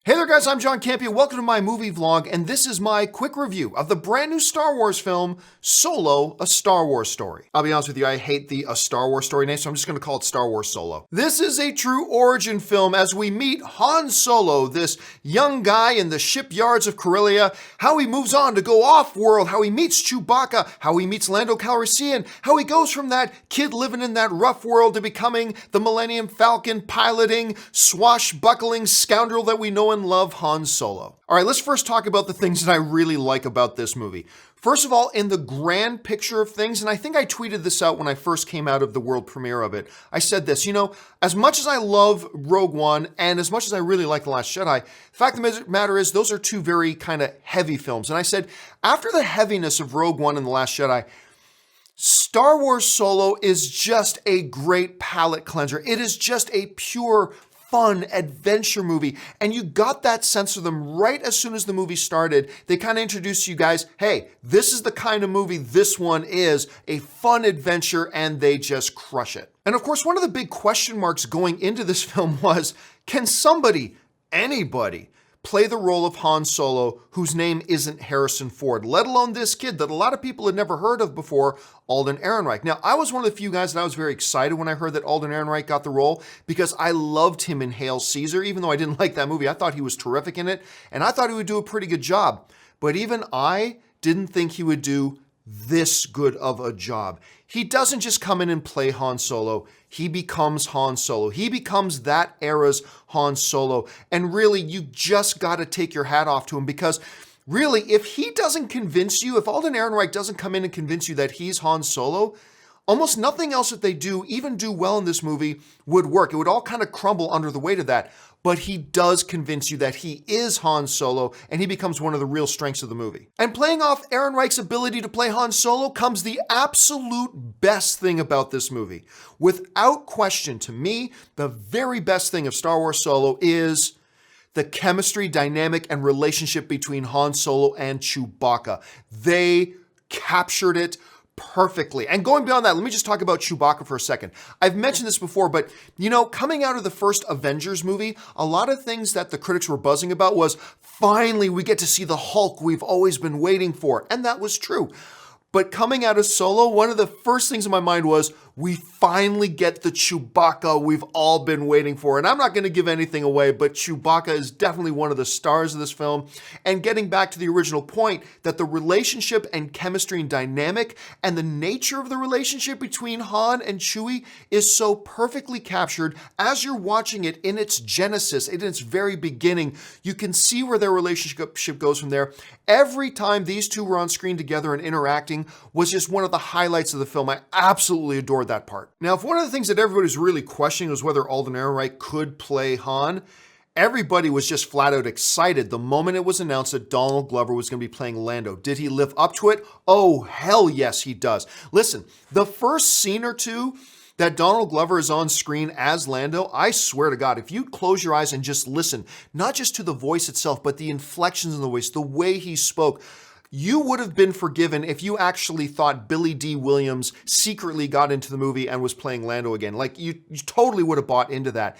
Hey there guys, I'm Jon Campea. Welcome to my movie vlog, and this is my quick review of the brand new Star Wars film, Solo, A Star Wars Story. I'll be honest with you, I hate the A Star Wars Story name, so I'm just gonna call it Star Wars Solo. This is a true origin film as we meet Han Solo, this young guy in the shipyards of Corellia, how he moves on to go off-world, how he meets Chewbacca, how he meets Lando Calrissian, how he goes from that kid living in that rough world to becoming the Millennium Falcon piloting, swashbuckling scoundrel that we know and love, Han Solo. All right, let's first talk about the things that I really like about this movie. First of all, in the grand picture of things, and I think I tweeted this out when I first came out of the world premiere of it, I said this, as much as I love Rogue One and as much as I really like The Last Jedi, the fact of the matter is those are two very kind of heavy films. And I said, after the heaviness of Rogue One and The Last Jedi, Star Wars Solo is just a great palate cleanser. It is just a pure fun adventure movie, and you got that sense of them right as soon as the movie started. They kind of introduced you guys, hey, this is the kind of movie this one is, a fun adventure, and they just crush it. And of course, one of the big question marks going into this film was, can somebody, anybody, play the role of Han Solo whose name isn't Harrison Ford, let alone this kid that a lot of people had never heard of before, Alden Ehrenreich. Now, I was one of the few guys that I was very excited when I heard that Alden Ehrenreich got the role because I loved him in Hail Caesar, even though I didn't like that movie. I thought he was terrific in it, and I thought he would do a pretty good job. But even I didn't think he would do this good of a job. He doesn't just come in and play Han Solo. He becomes Han Solo. He becomes that era's Han Solo. And really, you just got to take your hat off to him because really, if he doesn't convince you, if Alden Ehrenreich doesn't come in and convince you that he's Han Solo, almost nothing else that they do, even do well in this movie, would work. It would all kind of crumble under the weight of that. But he does convince you that he is Han Solo, and he becomes one of the real strengths of the movie. And playing off Ehrenreich's ability to play Han Solo comes the absolute best thing about this movie. Without question, to me, the very best thing of Star Wars Solo is the chemistry, dynamic, and relationship between Han Solo and Chewbacca. They captured it perfectly. And going beyond that, let me just talk about Chewbacca for a second. I've mentioned this before, but coming out of the first Avengers movie, a lot of things that the critics were buzzing about was, finally, we get to see the Hulk we've always been waiting for. And that was true. But coming out of Solo, one of the first things in my mind was, we finally get the Chewbacca we've all been waiting for. And I'm not going to give anything away, but Chewbacca is definitely one of the stars of this film. And getting back to the original point, that the relationship and chemistry and dynamic and the nature of the relationship between Han and Chewie is so perfectly captured as you're watching it in its genesis, in its very beginning. You can see where their relationship goes from there. Every time these two were on screen together and interacting was just one of the highlights of the film. I absolutely adored that part. Now, if one of the things that everybody's really questioning was whether Alden Ehrenreich could play Han, everybody was just flat out excited the moment it was announced that Donald Glover was going to be playing Lando. Did he live up to it? Oh, hell yes, he does. Listen, the first scene or two that Donald Glover is on screen as Lando, I swear to God, if you close your eyes and just listen, not just to the voice itself, but the inflections in the voice, the way he spoke, you would have been forgiven if you actually thought Billy D. Williams secretly got into the movie and was playing Lando again. Like, you totally would have bought into that.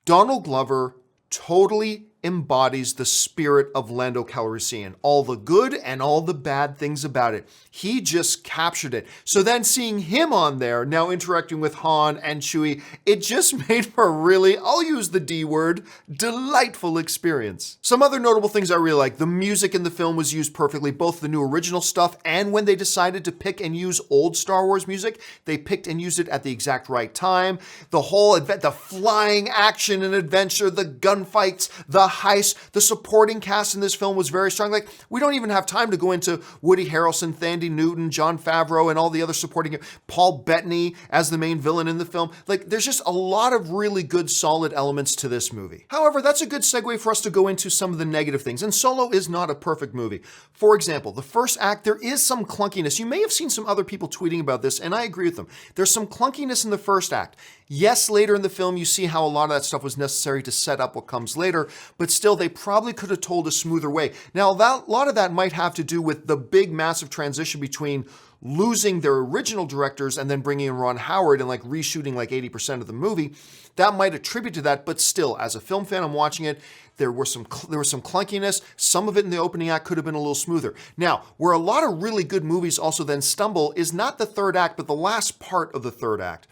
Donald Glover totally embodies the spirit of Lando Calrissian, all the good and all the bad things about it. He just captured it. So then seeing him on there, now interacting with Han and Chewie, it just made for a really, I'll use the D word, delightful experience. Some other notable things I really like. The music in the film was used perfectly, both the new original stuff and when they decided to pick and use old Star Wars music, they picked and used it at the exact right time. The whole event, the flying action and adventure, the gunfights, the heist, the supporting cast in this film was very strong. Like, we don't even have time to go into Woody Harrelson, Thandie Newton, Jon Favreau, and all the other supporting, Paul Bettany as the main villain in the film. Like, there's just a lot of really good, solid elements to this movie. However, that's a good segue for us to go into some of the negative things. And Solo is not a perfect movie. For example, the first act, there is some clunkiness. You may have seen some other people tweeting about this, and I agree with them. There's some clunkiness in the first act. Yes, later in the film, you see how a lot of that stuff was necessary to set up what comes later, but still they probably could have told a smoother way. Now, a lot of that might have to do with the big massive transition between losing their original directors and then bringing in Ron Howard and like reshooting like 80% of the movie. That might attribute to that, but still, as a film fan, I'm watching it. There was some clunkiness. Some of it in the opening act could have been a little smoother. Now, where a lot of really good movies also then stumble is not the third act, but the last part of the third act.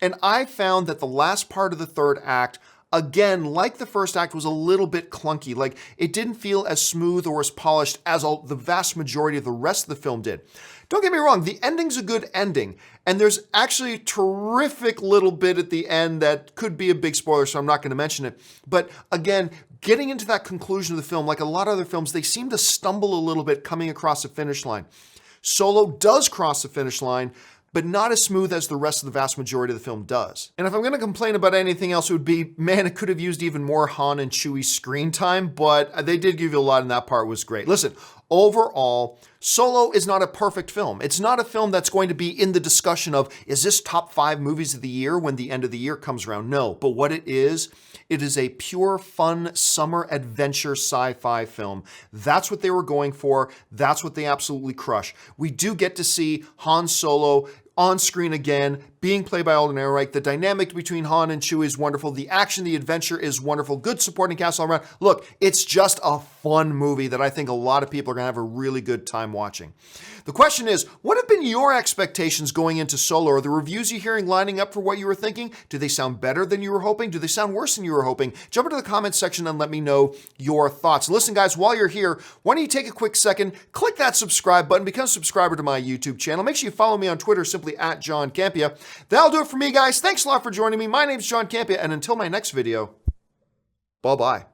And I found that the last part of the third act, again, like the first act, was a little bit clunky. Like, it didn't feel as smooth or as polished as the vast majority of the rest of the film did. Don't get me wrong, the ending's a good ending, and there's actually a terrific little bit at the end that could be a big spoiler, so I'm not going to mention it. But again, getting into that conclusion of the film, like a lot of other films, they seem to stumble a little bit coming across the finish line. Solo does cross the finish line, but not as smooth as the rest of the vast majority of the film does. And if I'm going to complain about anything else, it would be, man, it could have used even more Han and Chewie screen time, but they did give you a lot, and that part was great. Listen, overall, Solo is not a perfect film. It's not a film that's going to be in the discussion of, is this top 5 movies of the year when the end of the year comes around? No, but what it is a pure, fun, summer adventure sci-fi film. That's what they were going for. That's what they absolutely crush. We do get to see Han Solo on screen again, being played by Alden Ehrenreich. The dynamic between Han and Chewie is wonderful. The action, the adventure is wonderful. Good supporting cast all around. Look, it's just a fun movie that I think a lot of people are going to have a really good time watching. The question is, what have been your expectations going into Solo? Are the reviews you're hearing lining up for what you were thinking? Do they sound better than you were hoping? Do they sound worse than you were hoping? Jump into the comments section and let me know your thoughts. And listen, guys, while you're here, why don't you take a quick second, click that subscribe button, become a subscriber to my YouTube channel. Make sure you follow me on Twitter, simply at Jon Campea. That'll do it for me, guys. Thanks a lot for joining me. My name's Jon Campea, and until my next video, bye-bye.